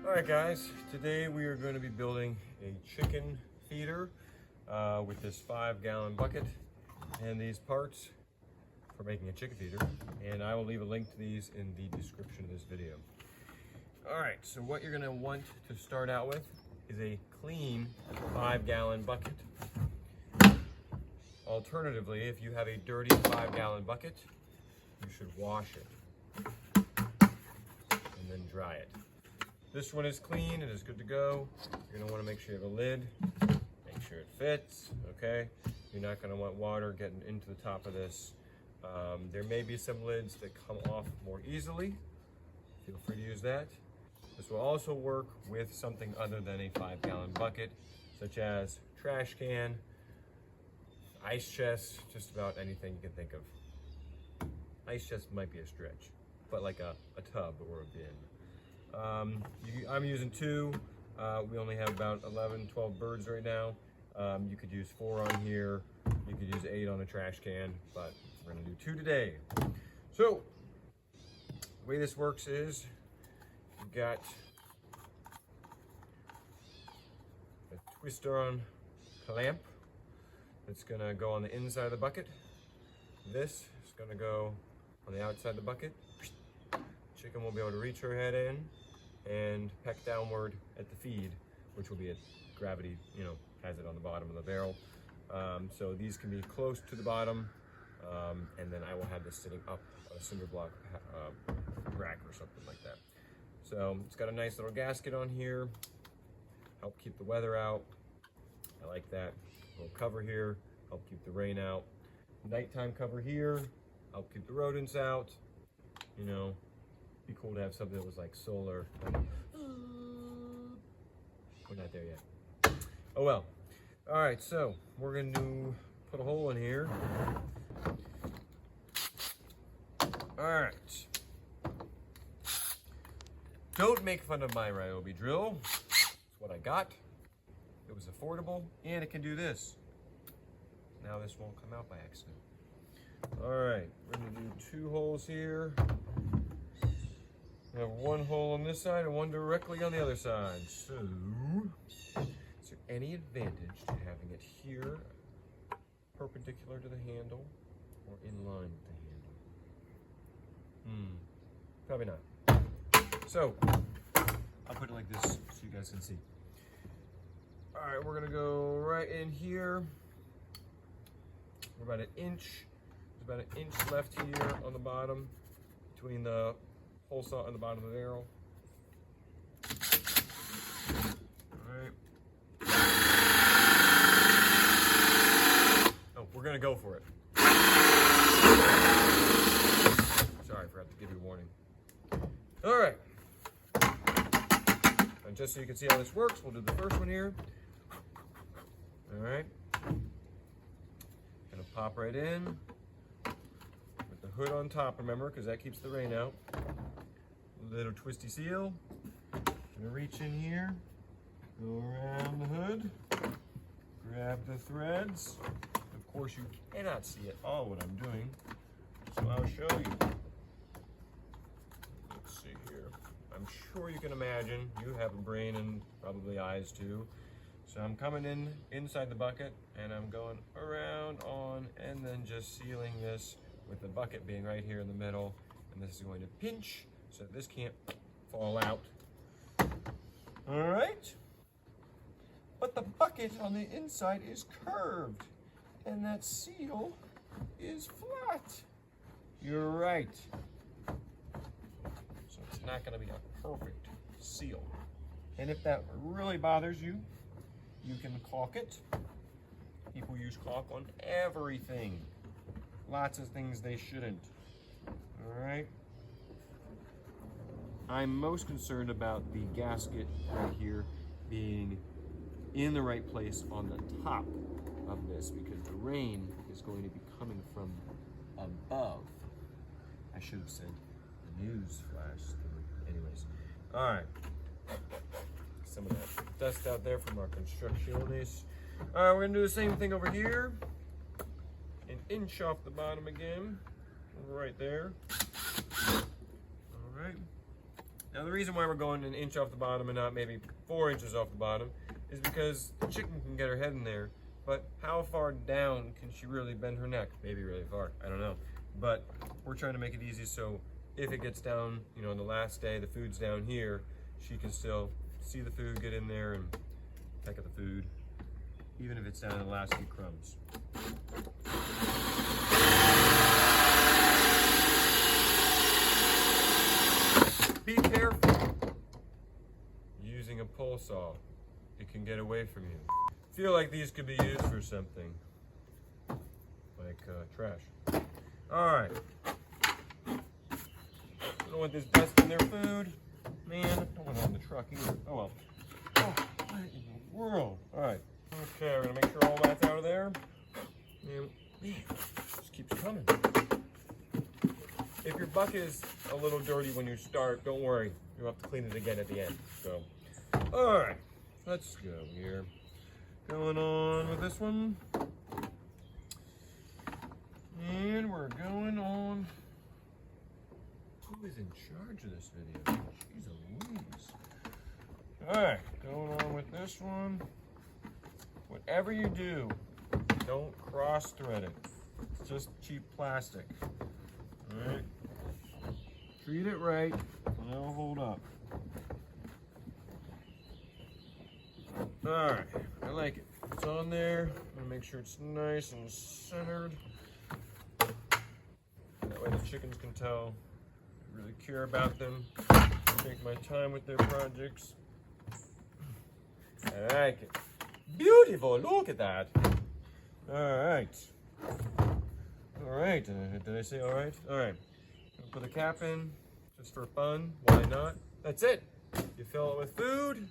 Alright guys, today we are going to be building a chicken feeder with this 5-gallon bucket and these parts for making a chicken feeder, and I will leave a link to these in the description of this video. Alright, so what you're going to want to start out with is a clean 5-gallon bucket. Alternatively, if you have a dirty 5-gallon bucket, you should wash it and then dry it. This one is clean, it is good to go. You're gonna wanna make sure you have a lid, make sure it fits, okay? You're not gonna want water getting into the top of this. There may be some lids that come off more easily. Feel free to use that. This will also work with something other than a 5-gallon bucket, such as trash can, ice chest, just about anything you can think of. Ice chest might be a stretch, but like a tub or a bin. I'm using 2. We only have about 11, 12 birds right now. You could use 4 on here. You could use 8 on a trash can, but we're gonna do 2 today. So, the way this works is, you've got a twister on clamp that's gonna go on the inside of the bucket. This is gonna go on the outside of the bucket. Chicken will be able to reach her head in and peck downward at the feed, which will be at gravity, has it on the bottom of the barrel. So these can be close to the bottom, and then I will have this sitting up on a cinder block rack or something like that. So it's got a nice little gasket on here, help keep the weather out. I like that. A little cover here, help keep the rain out. Nighttime cover here, help keep the rodents out. Be cool to have something that was like solar. We're not there yet. Oh well. All right, so we're going to put a hole in here. All right. Don't make fun of my Ryobi drill. It's what I got. It was affordable, and it can do this. Now this won't come out by accident. All right, we're going to do 2 holes here. We have 1 hole on this side and 1 directly on the other side. So, is there any advantage to having it here, perpendicular to the handle, or in line with the handle? Probably not. So, I'll put it like this so you guys can see. All right, we're gonna go right in here. We're about 1 inch. There's about 1 inch left here on the bottom between the hole saw on the bottom of the barrel. Alright. Oh, we're gonna go for it. Sorry, I forgot to give you a warning. Alright. And just so you can see how this works, we'll do the first one here. Alright. Gonna pop right in. With the hood on top, remember, because that keeps the rain out. Little twisty seal. Gonna reach in here, go around the hood, grab the threads. Of course, you cannot see at all what I'm doing, so I'll show you. Let's see here. I'm sure you can imagine. You have a brain and probably eyes too. So I'm coming in inside the bucket, and I'm going around on, and then just sealing this with the bucket being right here in the middle, and this is going to pinch so this can't fall out. All right. But the bucket on the inside is curved, and that seal is flat. You're right. So it's not gonna be a perfect seal. And if that really bothers you, you can caulk it. People use caulk on everything. Lots of things they shouldn't. All right. I'm most concerned about the gasket right here being in the right place on the top of this, because the rain is going to be coming from above. I should have said the news flash. Anyways, all right. Some of that dust out there from our constructionist. All right, we're gonna do the same thing over here. 1 inch off the bottom again, right there. All right. Now the reason why we're going an inch off the bottom and not maybe 4 inches off the bottom is because the chicken can get her head in there, but how far down can she really bend her neck? Maybe really far, I don't know. But we're trying to make it easy so if it gets down, you know, on the last day, the food's down here, she can still see the food, get in there and peck at the food, even if it's down in the last few crumbs. Be careful using a pole saw. It can get away from you. Feel like these could be used for something like trash. All right. Don't want this dust in their food. Man, don't want it on the truck either. Oh well. Oh, what in the world? All right. Okay, we're gonna make sure all that's out of there. And man, this keeps coming. If your bucket is a little dirty when you start, don't worry. You'll have to clean it again at the end. So, all right, let's go here. Going on with this one. And we're going on. Who is in charge of this video? Jeez Louise. All right, going on with this one. Whatever you do, don't cross thread it. It's just cheap plastic. All right. Treat it right, and it'll hold up. All right, I like it. It's on there. I'm gonna make sure it's nice and centered. That way the chickens can tell I really care about them. Take my time with their projects. I like it. Beautiful, look at that. All right. All right, did I say all right? All right. Put the cap in, just for fun, why not? That's it. You fill it with food.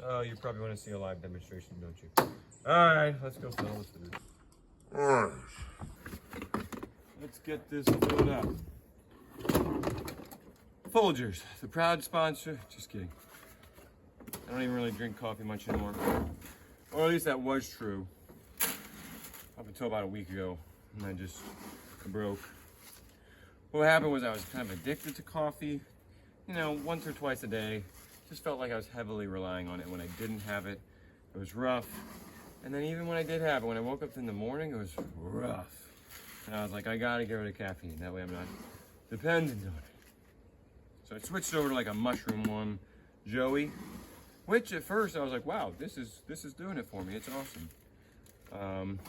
Oh, you probably want to see a live demonstration, don't you? All right, let's go fill it with food. All right. Let's get this filled up. Folgers, the proud sponsor. Just kidding. I don't even really drink coffee much anymore. Or at least that was true. Up until about a week ago, and I just broke. What happened was I was kind of addicted to coffee, you know, once or twice a day. Just felt like I was heavily relying on it. When I didn't have it, it was rough. And then even when I did have it, when I woke up in the morning, it was rough. And I was like, I gotta get rid of caffeine. That way I'm not dependent on it. So I switched over to like a mushroom one, Joey, which at first I was like, wow, this is doing it for me. It's awesome.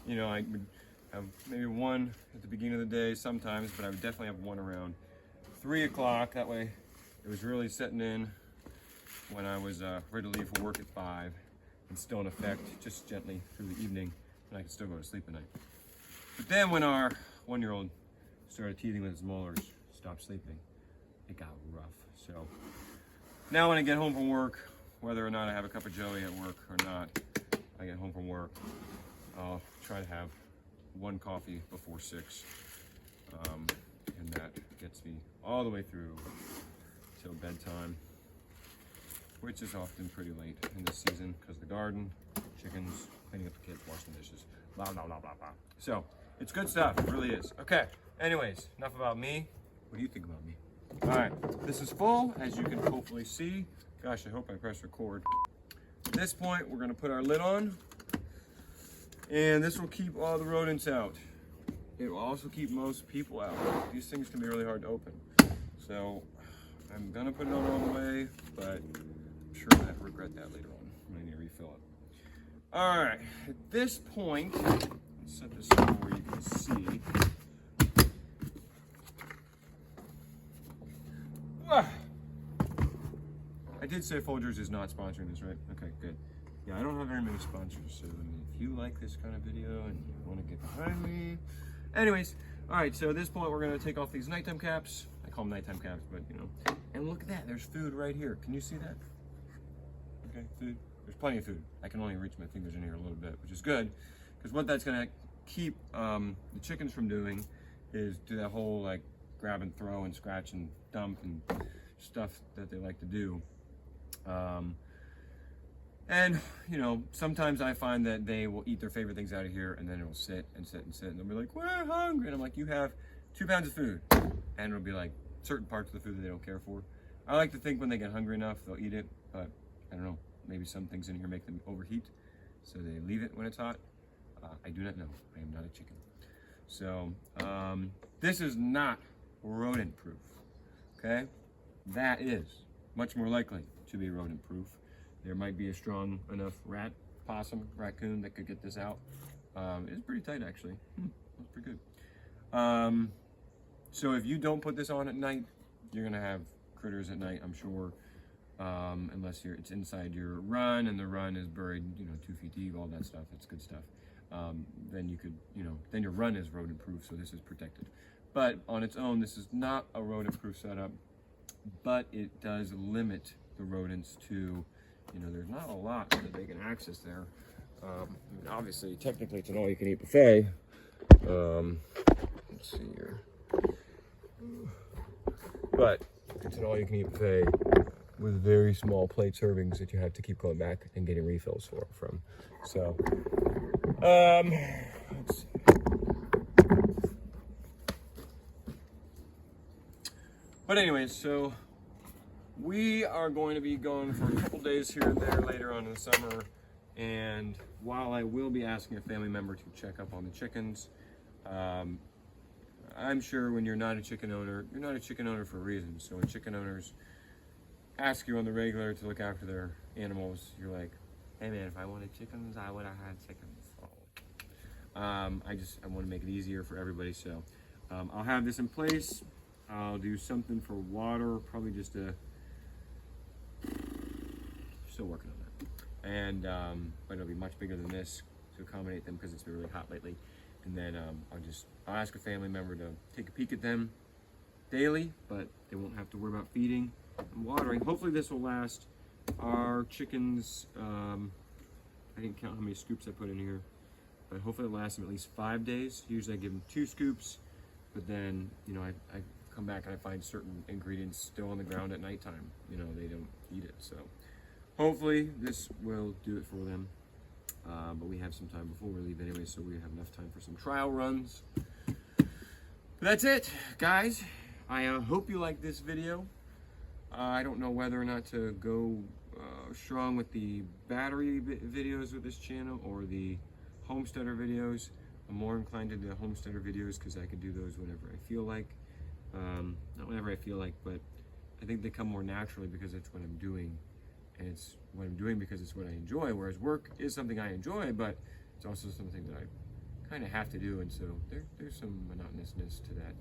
You know, I would have maybe one at the beginning of the day sometimes, but I would definitely have one around 3 o'clock. That way it was really setting in when I was ready to leave for work at 5 and still in effect just gently through the evening, and I could still go to sleep at night. But then when our 1-year-old started teething with his molars, stopped sleeping, it got rough. So now when I get home from work, whether or not I have a cup of Joey at work or not, I get home from work, I'll try to have 1 coffee before 6, and that gets me all the way through till bedtime, which is often pretty late in this season because the garden, chickens, cleaning up the kids, washing the dishes, blah, blah, blah, blah, blah. So it's good stuff, it really is. Okay, anyways, enough about me. What do you think about me? All right, this is full, as you can hopefully see. Gosh, I hope I press record. At this point, we're gonna put our lid on, and this will keep all the rodents out. It will also keep most people out. These things can be really hard to open. So I'm gonna put it on all the way, but I'm sure I have to regret that later on when I need to refill it. All right, at this point, let's set this somewhere where you can see. I did say Folgers is not sponsoring this, right? Okay, good. Yeah, I don't have very many sponsors, so I mean, if you like this kind of video and you want to get behind me. Anyways, all right, so at this point, we're going to take off these nighttime caps. I call them nighttime caps, but you know. And look at that, there's food right here. Can you see that? Okay, food. There's plenty of food. I can only reach my fingers in here a little bit, which is good, because what that's going to keep the chickens from doing is do that whole like grab and throw and scratch and dump and stuff that they like to do. And you know, sometimes I find that they will eat their favorite things out of here and then it'll sit and sit and sit and they'll be like, we're hungry. And I'm like, you have 2 pounds of food. And it'll be like certain parts of the food that they don't care for. I like to think when they get hungry enough, they'll eat it, but I don't know. Maybe some things in here make them overheat, so they leave it when it's hot. I do not know. I am not a chicken. So this is not rodent proof, okay? That is much more likely to be rodent proof. There might be a strong enough rat, possum, raccoon that could get this out. It's pretty tight actually. That's pretty good. So if you don't put this on at night, you're gonna have critters at night, I'm sure. Unless it's inside your run and the run is buried, 2 feet deep, all that stuff. It's good stuff. Then you could, then your run is rodent proof, so this is protected. But on its own, this is not a rodent proof setup, but it does limit the rodents to, there's not a lot that they can access there. Obviously, technically, it's an all-you-can-eat buffet. Let's see here. But it's an all-you-can-eat buffet with very small plate servings that you have to keep going back and getting refills from. So, let's see. But anyways, so we are going to be going for a couple days here and there later on in the summer. And while I will be asking a family member to check up on the chickens, I'm sure when you're not a chicken owner, you're not a chicken owner for a reason. So when chicken owners ask you on the regular to look after their animals, you're like, hey man, if I wanted chickens, I would have had chickens. I want to make it easier for everybody. So I'll have this in place. I'll do something for water, probably just still working on that. And but it'll be much bigger than this to accommodate them because it's been really hot lately. And then I'll ask a family member to take a peek at them daily, but they won't have to worry about feeding and watering. Hopefully this will last our chickens. I didn't count how many scoops I put in here, but hopefully it lasts them at least 5 days. Usually I give them 2 scoops, but then I come back and I find certain ingredients still on the ground at nighttime. They don't eat it. So hopefully this will do it for them. But we have some time before we leave anyway, so we have enough time for some trial runs. But that's it, guys. I hope you like this video. I don't know whether or not to go strong with the battery videos with this channel or the homesteader videos. I'm more inclined to the homesteader videos because I can do those whenever I feel like. Not whenever I feel like, but I think they come more naturally because it's what I'm doing. And it's what I'm doing because it's what I enjoy, whereas work is something I enjoy, but it's also something that I kind of have to do, and so there's some monotonousness to that.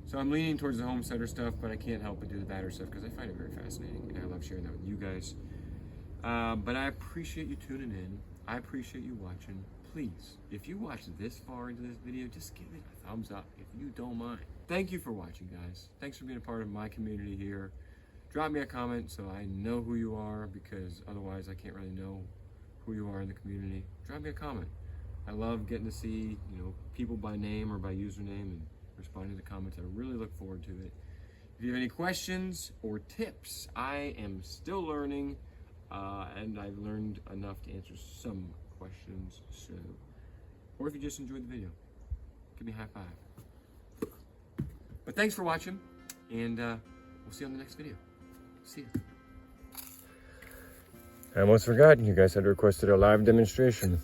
So I'm leaning towards the homesteader stuff, but I can't help but do the battery stuff because I find it very fascinating, and I love sharing that with you guys. But I appreciate you tuning in. I appreciate you watching. Please, if you watched this far into this video, just give it a thumbs up if you don't mind. Thank you for watching, guys. Thanks for being a part of my community here. Drop me a comment so I know who you are, because otherwise I can't really know who you are in the community. Drop me a comment. I love getting to see, people by name or by username and responding to comments. I really look forward to it. If you have any questions or tips, I am still learning, and I've learned enough to answer some questions. So, or if you just enjoyed the video, give me a high five. But thanks for watching, and we'll see you on the next video. See you. I almost forgot, you guys had requested a live demonstration.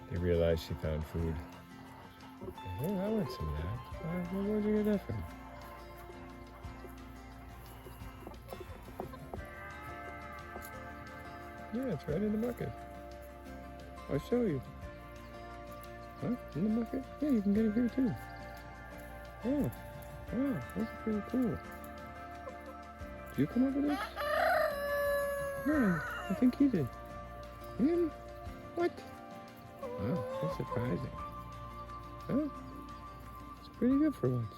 They realized she found food. Hey, I want some of that. Where'd you get that from? Yeah, it's right in the bucket. I'll show you. Huh? In the bucket? Yeah, you can get it here too. Oh, wow, that's pretty cool. Did you come up with this? No, I think he did. Him? What? Wow, that's surprising. Huh? It's pretty good for once.